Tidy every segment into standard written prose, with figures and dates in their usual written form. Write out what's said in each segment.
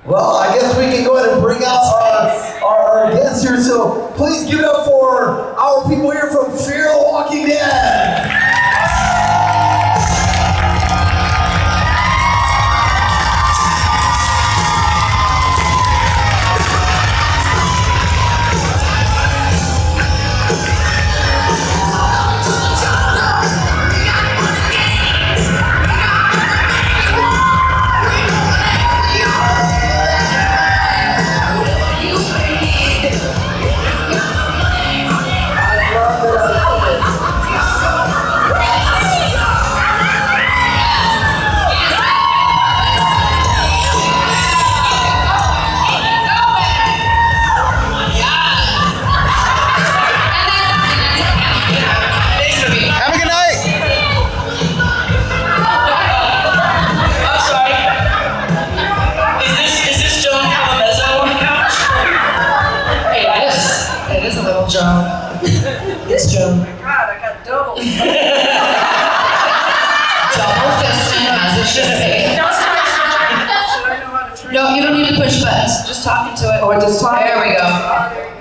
Well, I guess we can go ahead and bring out our guests here. So please give it up for our people here from Fear the Walking Dead. This Joan. Oh my God, I got double. Double fisting, as it should be. No, you don't need to push buttons. Just talk into it. Oh, I just talk? There we go.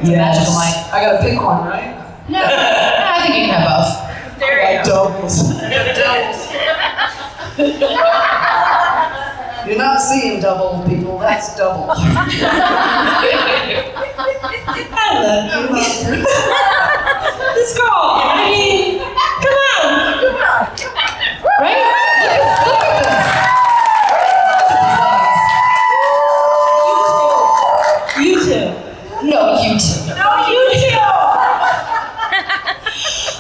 It's a magical mic. I gotta pick one, right? No, I think you can have both. There you go. Doubles. You're not seeing double, people. That's double. I love you. This girl. I mean, come on. Right? Look at this. You too. No, you too. No, you too.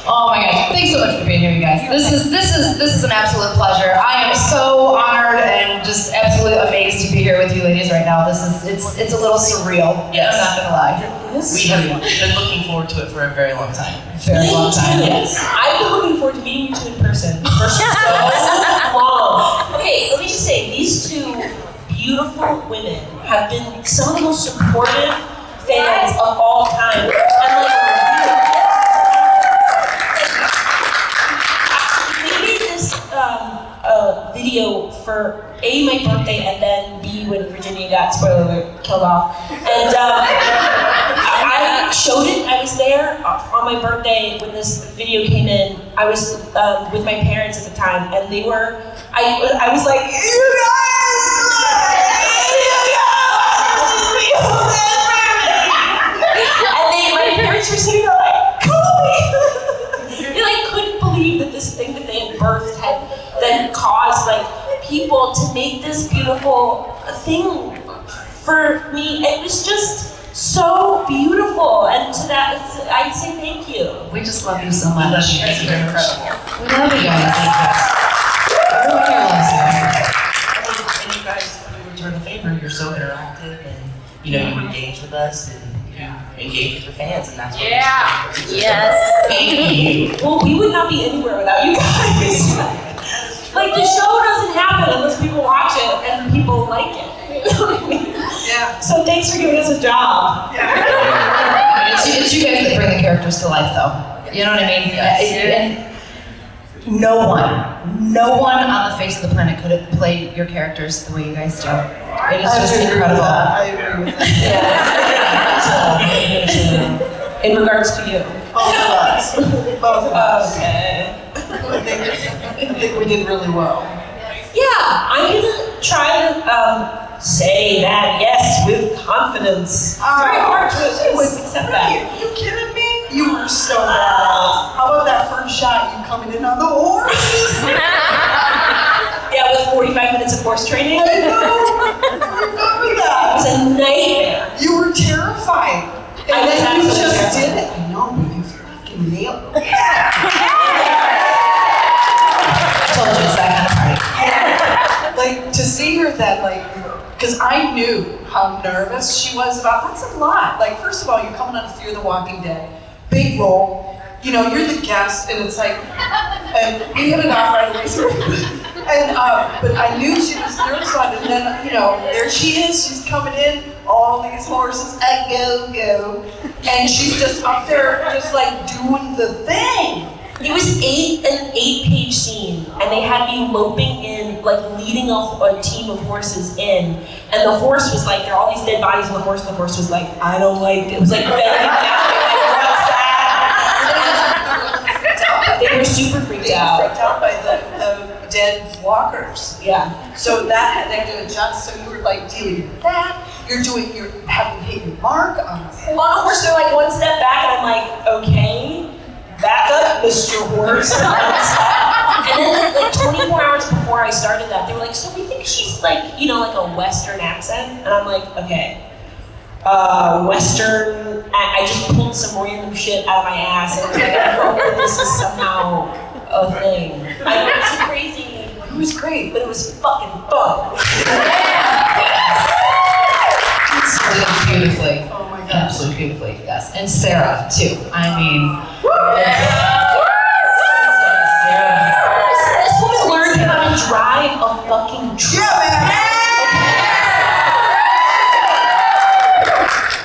Oh my gosh! Thanks so much for being here, you guys. This is an absolute pleasure. I am so honored and just absolutely amazed to be here with you ladies right now. It's a little surreal. Yes. I'm not gonna lie. We have been looking forward to it for a very long time. Very long time. Yes. I've been looking forward to meeting you two in person for so long. Okay, let me just say, these two beautiful women have been some of the most supportive fans of all time. And like, we made this video for A, my birthday, and then B, when Virginia got, spoiler alert, killed off. And I showed it. I was there on my birthday when this video came in. I was with my parents at the time, and they were. I was like, you guys, and my parents were sitting there like, Colby. They like couldn't believe that this thing that they had birthed had then caused like people to make this beautiful thing for me. It was just so beautiful, and to that, I say thank you. We just love you so much. You guys are incredible. We love you guys. Everyone here loves you. And you guys, when you return the favor, you're so interactive, and you engage with us, and you engage with your fans, and that's what Yes. Thank you. Well, we would not be anywhere without you guys. Like, the show doesn't happen unless people watch it and people like it. You know what I mean? Yeah. So thanks for giving us a job. It's you guys that bring the characters to life, though. You know what I mean? And no one on the face of the planet could have played your characters the way you guys do. It is just incredible. I agree with that. In regards to you. Both of us. Both of us. Okay. I think we did really well. Yeah, I'm gonna try to say that yes with confidence. It's very hard to accept that. Are you kidding me? You were so badass. How about that first shot, you coming in on the horse? Yeah, with 45 minutes of horse training. I know. Remember It that? was a nightmare. You were terrified. I was then you absolutely just terrified. did it. I know, but you fucking nailed it. I told you it's that kind of party. Like, to see her then, like, because I knew how nervous she was about, that's a lot. Like, first of all, you're coming on Fear the Walking Dead, big role, you're the guest, and it's like, and we hit it off right away. So, but I knew she was nervous on it, and then, there she is, she's coming in, all these horses, go, and she's just up there, just like doing the thing. It was an 8-page scene, and they had me loping in, like leading a team of horses in, and the horse was like, there are all these dead bodies, and the horse was like, I don't like it. It was like, bending down, like, what's that? They were super freaked out. Freaked out by the dead walkers. Yeah. So that they had to adjust. So you were like dealing with that. You're having hit your mark on the On a horse, they're like one step back, and I'm like, okay, back up, Mr. Horse. And then like 24 hours before I started that, they were like, so we think she's like, you know, like a Western accent. And I'm like, okay. Western, I just pulled some random shit out of my ass, and I was like, I hope that this is somehow a thing. I know it's crazy. It was great, but it was fucking fun. Beautifully. Oh my gosh. Absolutely beautifully, yes. And Sarah, too. I mean, This woman learned how to drive a fucking truck. Yeah, man.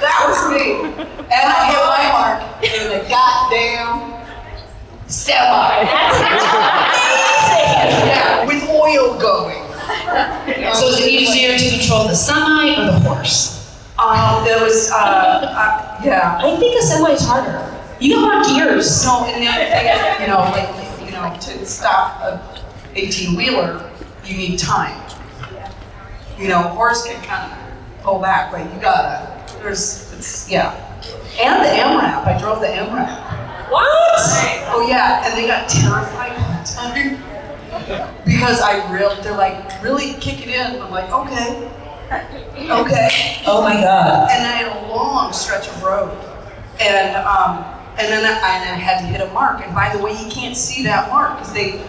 That was me. And I hit my mark in the goddamn semi. That's amazing. Yeah, with oil going. so is it easier to control the semi or the horse? There was, yeah. I think a semi is harder. You got more gears. No, and the other thing is, to stop a 18-wheeler, you need time. Horse can kind of pull back, but you gotta, And the MRAP, I drove the MRAP. What? Oh yeah, and they got terrified all the time. Because they're like, really kick it in. I'm like, okay. Oh my god. And I had a long stretch of road, and then I had to hit a mark. And by the way, you can't see that mark because they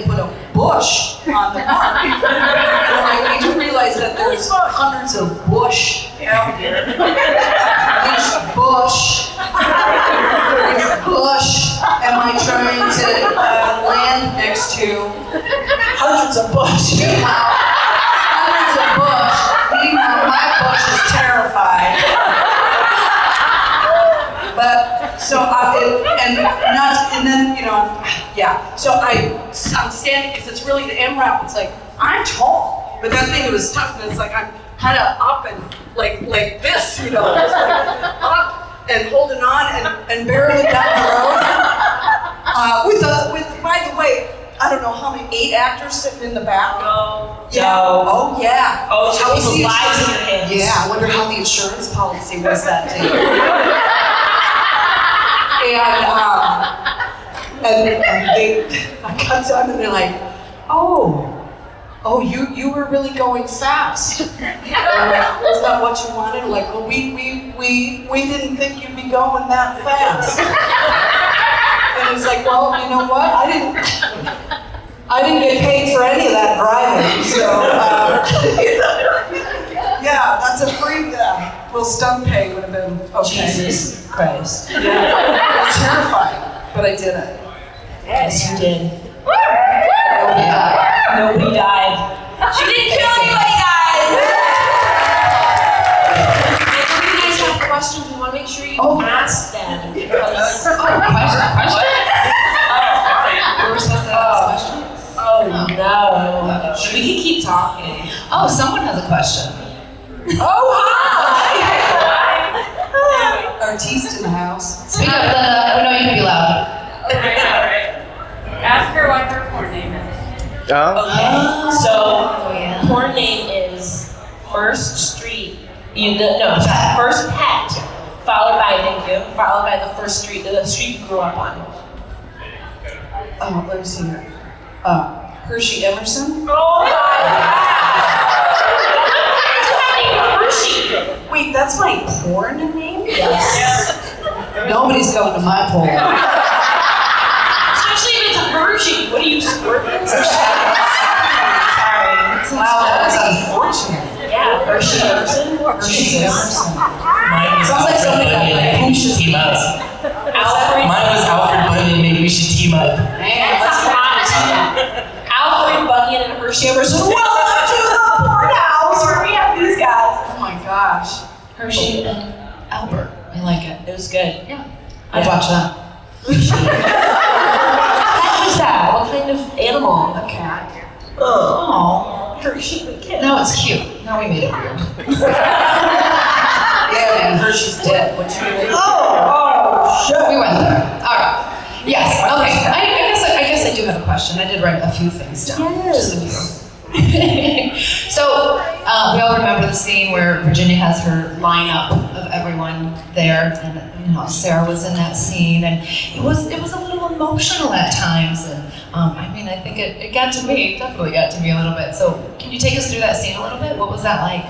put a bush on the mark. And I do realize that there's hundreds of bush out here. Which bush am I trying to land next to? Hundreds of bush. Hundreds of bush. Meanwhile, my bush is terrified. But so So I'm standing because it's really the MRAP. It's like I'm tall, but that thing was tough. And it's like I'm kind of up and like this, just like up and holding on and barreling down the road. With by the way, I don't know how many 8 actors sitting in the back. No. Yeah. No. Oh yeah. Oh, How was people's the lives in insurance- your hands. Yeah, I wonder how the insurance policy was that day. and I got done and they're like, oh, you were really going fast. And I'm like, was that what you wanted? Like, well, we didn't think you'd be going that fast. And it's like, well, you know what? I didn't get paid for any of that driving, so yeah, that's a free. Well, stunt pay would have been okay. Jesus Christ. Yeah, it was terrifying, but I did it. Yes, you did. Yeah. Nobody died. She didn't kill anybody, guys! I know you guys have questions. We want to make sure you ask them. Because... Question? We were supposed to ask questions? Oh no. We can keep talking. Oh, someone has a question. Oh, hi! Artiste in the house. Speak up, Linda. We know you can be loud. Alright. Ask her what her porn name is. Okay. So, yeah. porn name is First Street. First Pet, followed by the first street, the street you grew up on. Let me see here. Hershey Emerson. Oh my God! Hershey. Wait, that's my porn name? Yes. Nobody's going to my porn. Especially if it's a Hershey. What are you squirting? Sorry. Wow, that was unfortunate. Yeah, Hershey Emerson. Hershey Emerson. Mine was Sounds like Alfred somebody got Bunyan, maybe we should team up. Alfred. Mine was Alfred Bunyan, maybe we should team up. Man, let's Alfred Bunyan and Hershey Emerson. Welcome to the porn house where we have these guys. Oh my gosh. Hershey and Albert. I like it. It was good. Yeah. I'd watch that. Oh. Hershey the kid. Now it's cute. Now we made it weird. Yeah, man, Hershey's dead. What you mean? Oh, shit. We went there. All right. Yes. Okay. I guess I do have a question. I did write a few things down. Yes. Just a few. So we all remember the scene where Virginia has her lineup of everyone there, and Sarah was in that scene, and it was a little emotional at times, and I think it got to me. It definitely got to me a little bit. So can you take us through that scene a little bit? What was that like?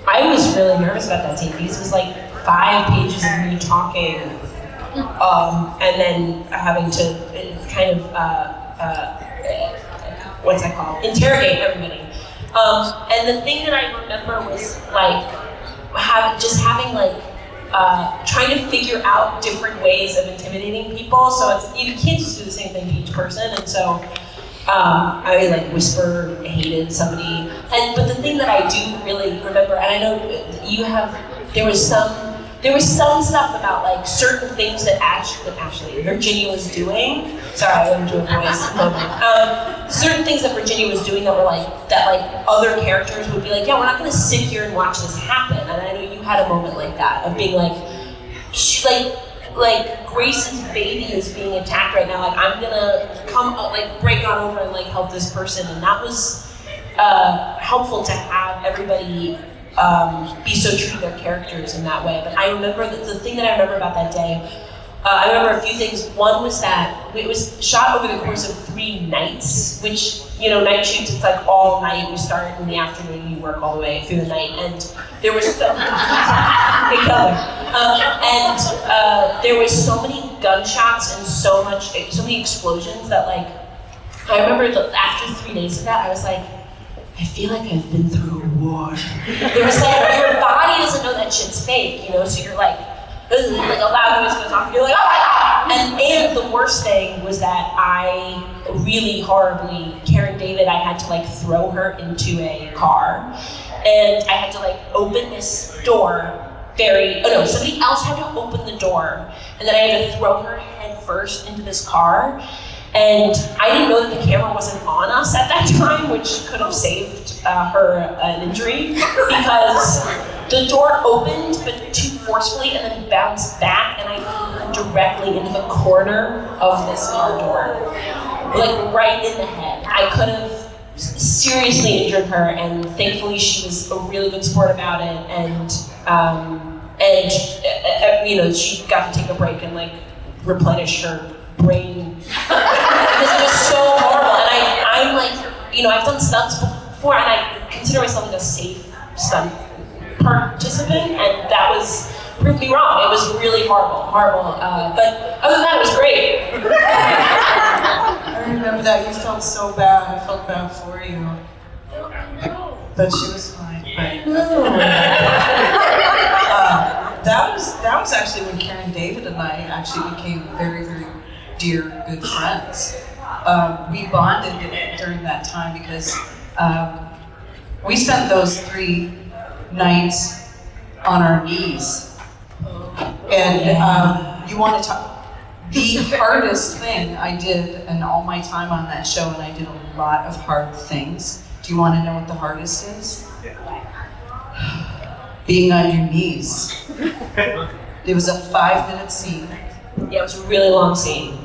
I was really nervous about that scene because it was like 5 pages of me talking, and then having to kind of what's that called? Interrogate everybody. And the thing that I remember was like trying to figure out different ways of intimidating people. So you can't just do the same thing to each person. And so I would like whisper, hated somebody. But the thing that I do really remember, and I know there was some stuff about like certain things that actually Virginia was doing. Sorry, I went into a voice moment. Certain things that Virginia was doing that were like other characters would be like, yeah, we're not gonna sit here and watch this happen. And I know you had a moment like that of being like, like Grace's baby is being attacked right now. Like I'm gonna come break on over and like help this person, and that was helpful to have everybody be so true to their characters in that way. But I remember the thing that I remember about that day, I remember a few things. One was that it was shot over the course of 3 nights, which, night shoots, it's like all night. You start in the afternoon, you work all the way through the night. And there was so big color. There was so many gunshots and so many explosions that I remember after 3 days of that, I was like, I feel like I've been through a war. There was your body doesn't know that shit's fake, so you're like a loud noise goes off, and you're like, ah! And the worst thing was that I really horribly, Karen David, I had to throw her into a car, and I had to open this door somebody else had to open the door, and then I had to throw her head first into this car. And I didn't know that the camera wasn't on us at that time, which could have saved her an injury, because the door opened, but too forcefully, and then bounced back, and I flew directly into the corner of this car door, right in the head. I could have seriously injured her, and thankfully she was a really good sport about it, and she got to take a break and replenish her brain, because it was so horrible. And I'm I've done stunts before, and I consider myself a safe stunt participant, and that proved me wrong. It was really horrible. But other than that, it was great. I remember that you felt so bad. I felt bad for you. But she was fine. That was actually when Karen David and I actually became very, very dear, good friends. We bonded during that time because we spent those 3 nights on our knees. And you want to talk, the hardest thing I did in all my time on that show, and I did a lot of hard things. Do you want to know what the hardest is? Being on your knees. It was a 5-minute scene. Yeah, it was a really long scene.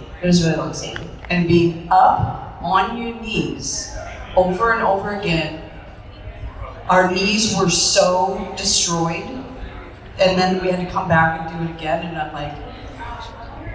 And being up on your knees over and over again. Our knees were so destroyed, and then we had to come back and do it again, and I'm like,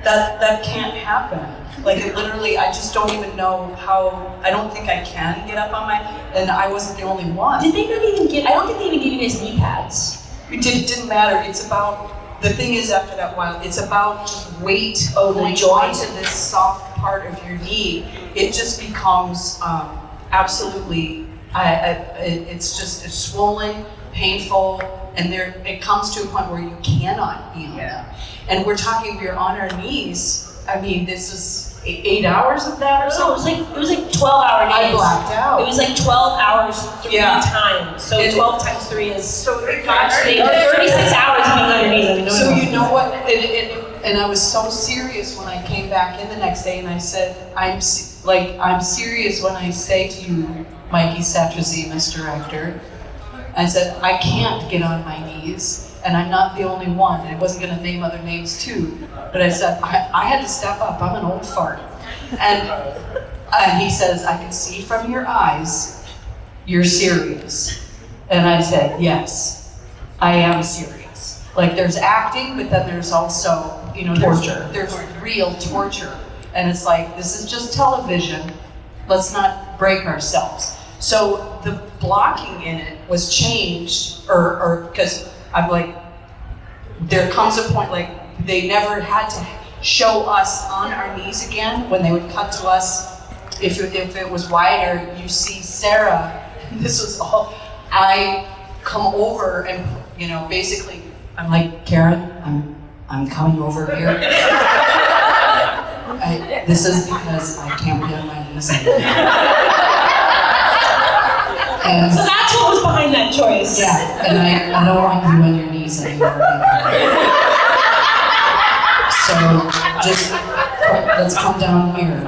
that can't happen. It literally, I just don't even know how, I don't think I can get up on and I wasn't the only one. Did they not even I don't think they even gave you guys knee pads. It didn't matter. It's about, the thing is, after that while, it's about just weight going onto this soft part of your knee. It just becomes absolutely, it's swollen, painful, and it comes to a point where you cannot be on them. And we're on our knees. I mean, this is 8 hours of that or something? It was 12-hour days. I blacked out. It was 12 hours 3 times. So 12 times 3 is 36 hours being on your knees. So you know what? And I was so serious when I came back in the next day, and I said, like, I'm serious when I say to you, Mikey Satrazemis, director, I said, I can't get on my knees, and I'm not the only one. I wasn't gonna name other names too, but I said, I had to step up, I'm an old fart. And he says, I can see from your eyes, you're serious. And I said, yes, I am serious. Like, there's acting, but then there's also, you know, Torture. There's real torture. And it's like, this is just television. Let's not break ourselves. So the blocking in it was changed, or because I'm like, there comes a point, like, they never had to show us on our knees again when they would cut to us. If it was wider, you see Sarah. This was all, I come over and, you know, basically, I'm like, Karen, I'm coming over here. This is because I can't get on my knees anymore. And So that's what was behind that choice. yeah, and I don't want you on your knees anymore. So just let's come down here.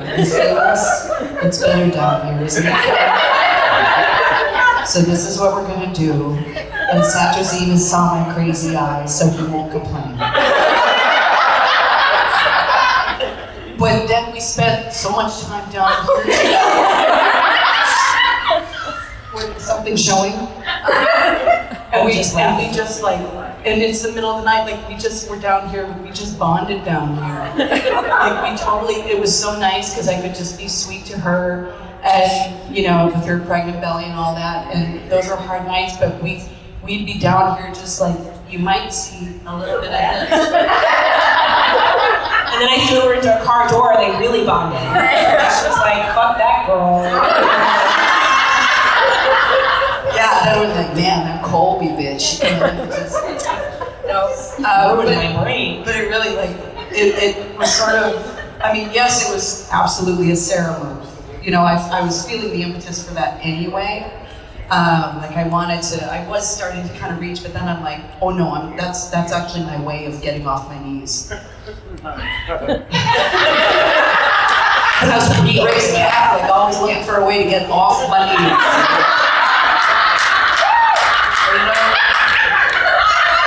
It's better down here, isn't it? So this is what we're gonna do. And Satrazemis saw my crazy eyes, so he won't complain. But then we spent so much time down here together. With something showing. And we just like, and it's the middle of the night, like we just were down here, we just bonded down here. Like we totally, it was so nice because I could just be sweet to her and, you know, with her pregnant belly and all that. And those were hard nights, but we'd be down here just like, you might see a little bit of this. And then I threw her into a car door and they really bonded. She was like, fuck that girl. Yeah, that was like, man, that Colby bitch. Ruined my brain. But it really, like, it was sort of, I mean, yes, it was absolutely a Sarah move. You know, I was feeling the impetus for that anyway. Like I was starting to kind of reach, but then I'm like, oh no, that's actually my way of getting off my knees. And I was a raised Catholic, always looking for a way to get off my knees.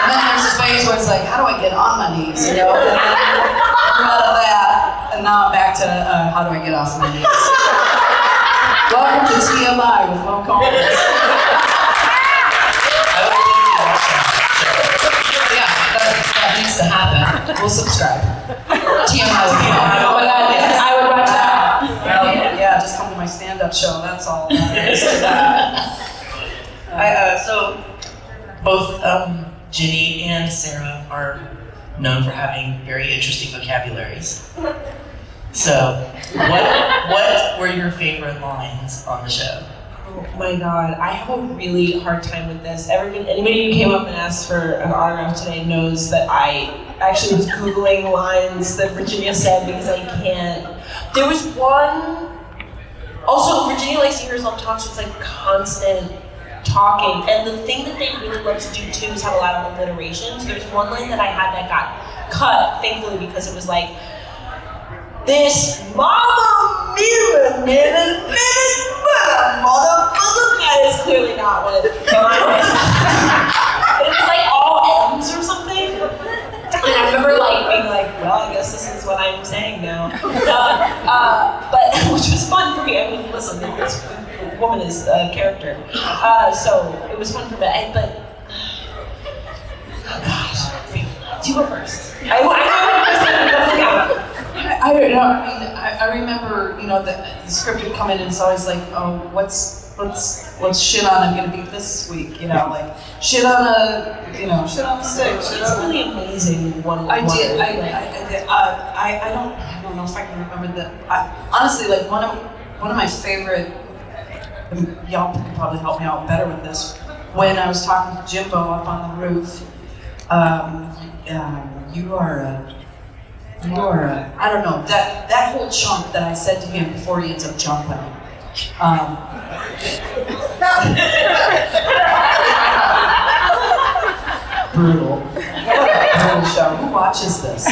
And then there's this phase where it's like, how do I get on my knees, you know? And then we're out of that, and now I'm back to how do I get off my knees? Welcome to TMI with Mo Collins. Yeah, that needs to happen. We'll subscribe. TMI with Mo. Oh my God, I would watch that. Yeah, just come to my stand-up show, that's all. So both Ginny and Sarah are known for having very interesting vocabularies. So, what were your favorite lines on the show? Oh my God, I have a really hard time with this. Anybody who came up and asked for an autograph today knows that I actually was Googling lines that Virginia said because I can't. There was one, also Virginia likes to hear herself talk, so it's like constant talking. And the thing that they really love to do too is have a lot of alliteration. So there's one line that I had that got cut, thankfully, because it was like, this mama mirror, motherfucker, that is clearly not what it was. But it was like all M's or something. And I remember like being like, well, I guess this is what I'm saying now. But which was fun for me. I mean, listen, this woman is a character. So it was fun for me. But oh gosh, do you go first. I don't know. I mean, I remember, you know, the script would come in and it's always like, oh, what's shit on I'm gonna be this week? You know, like shit on a stick. It's really amazing. I don't know if I can remember that. Honestly, like one of my favorite. Y'all could probably help me out better with this. When I was talking to Jimbo up on the roof, you are I don't know, that whole chunk that I said to him before he ends up jumping. Brutal. Brutal show. Who watches this?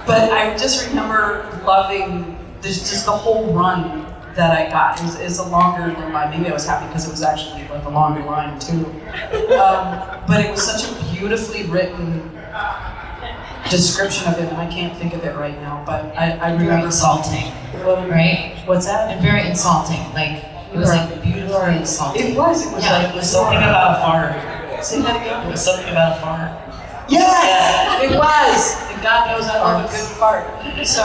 But I just remember loving just the whole run that I got. It's a longer line. Maybe I was happy because it was actually like a longer line too. But it was such a beautifully written description of him, and I can't think of it right now, but I Very remember insulting, right? What's that? And very insulting. Like it was like beautifully insulting. It was Yeah, like it was something about a fart. say that again? It was something about a fart. Yes, it was. And God knows I love a good fart. So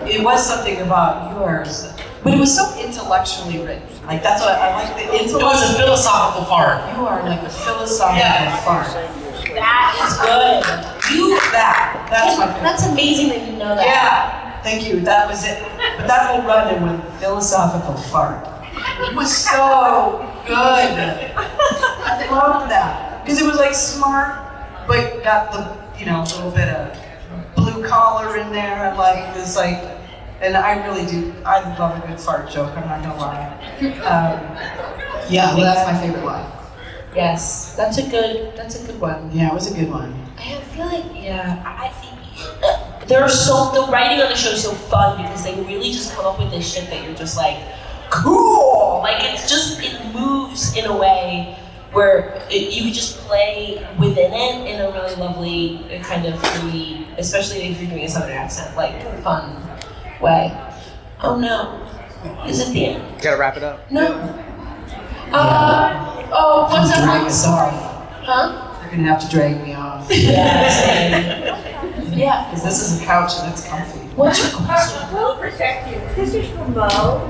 it was something about yours, but it was so intellectually written. Like that's what I like. The It was a intellectual. philosophical fart. You are like a philosophical fart. That is good. That's my favorite. That's amazing that you know that. Yeah, thank you. That was it. But that whole run in with philosophical fart was so good. I loved that because it was like smart, but got the little bit of blue collar in there, and like this like. And I really do. I love a good fart joke. I'm not gonna lie. Yeah, well, that's my favorite line. Yes, that's a good one. Yeah, it was a good one. I feel like the writing on the show is so fun because they really just come up with this shit that you're just like, cool. Like it moves in a way where you could just play within it in a really lovely kind of free, especially if you're doing a southern accent, like fun way. Oh no, is it the end? Gotta wrap it up. No. What's that? Drag us off. Huh? You're gonna have to drag me off. Yeah. Because this is a couch and it's comfy. What's your question? Well, perspective. This is from Mo.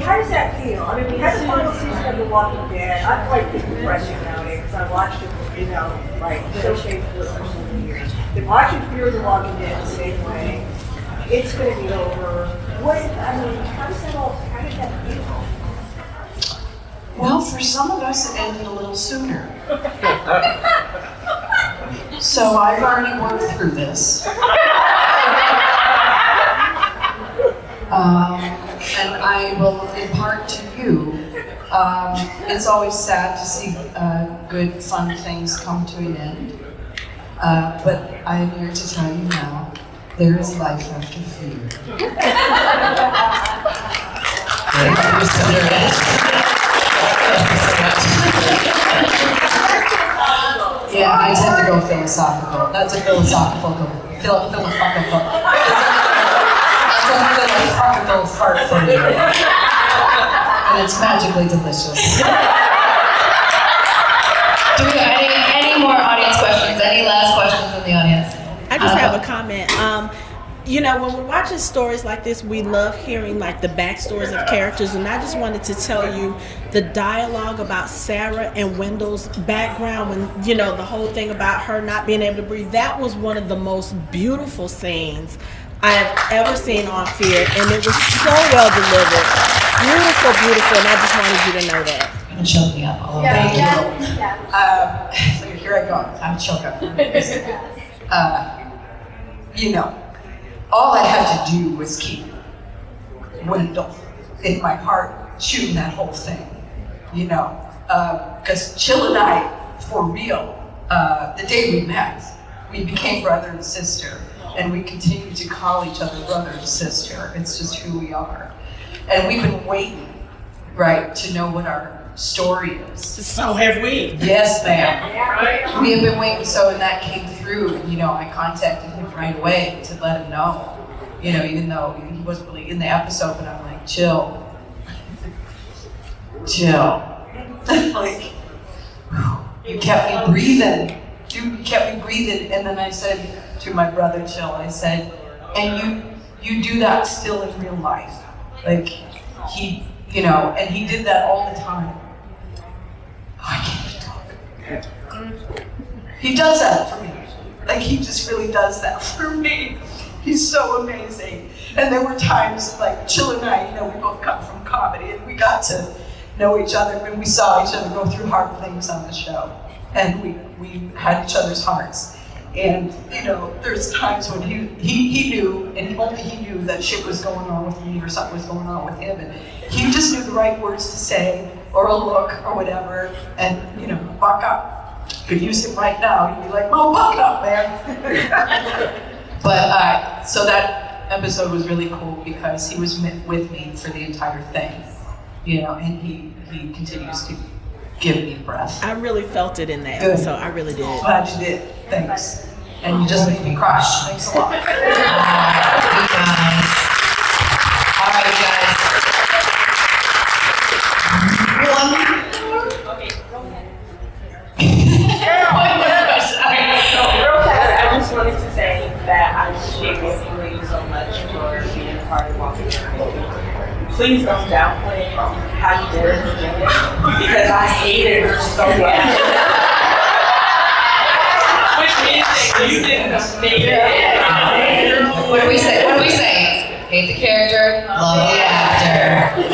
How does that feel? I mean, we had the final season of The Walking Dead. I'm quite depressing about it because I watched it, like so shameful for so many years. Been watching Fear the Walking Dead the same way. It's going to be over. How did that feel? Well, for some of us, it ended a little sooner. So I've already worked through this. And I will impart to you, it's always sad to see good, fun things come to an end. But I am here to tell you now, there is life after fear. Yeah, I tend to go philosophical. That's a philosophical philosophical fart for you. And it's magically delicious. Do we have any more audience questions? Any last questions in the audience? I just have a comment. When we're watching stories like this, we love hearing like the backstories of characters, and I just wanted to tell you the dialogue about Sarah and Wendell's background when, the whole thing about her not being able to breathe, that was one of the most beautiful scenes I have ever seen on Fear, and it was so well delivered. Beautiful, beautiful, and I just wanted you to know that. You're gonna choke me up. Thank you. So here I go. I'm choking. All I had to do was keep Wendell in my heart, chewing that whole thing, because Chill and I, for real, the day we met, we became brother and sister, and we continue to call each other brother and sister. It's just who we are. And we've been waiting, right, to know what our story is. So have we. Yes, ma'am. We have been waiting, so and that came through, and I contacted him right away to let him know, even though he wasn't really in the episode, but I'm like, chill. Like, you kept me breathing. Dude, you kept me breathing, and then I said to my brother, Chill, I said, and you do that still in real life. Like, he, and he did that all the time. I can't talk. He does that for me. Like, he just really does that for me. He's so amazing. And there were times, like, Chill and I, we both come from comedy, and we got to know each other when we saw each other go through hard things on the show. And we had each other's hearts. And, there's times when he knew, and only he knew that shit was going on with me or something was going on with him. And he just knew the right words to say, or a look, or whatever, and, buck up. You could use him right now. You'd be like, "Oh, buck up, man." But so that episode was really cool because he was with me for the entire thing, you know, and he continues to give me breath. I really felt it in that Good. episode. I really did. Glad you did. Thanks. And you just made me cry. Thanks a lot. You guys. All right, guys. One more question. All right. Real fast, I just wanted to say that I appreciate both of you so much for being a part of Walking Dead. Please don't downplay how you did it, because I hated her so much. Which means that you didn't make it. What do we say? Hate the character, love the actor.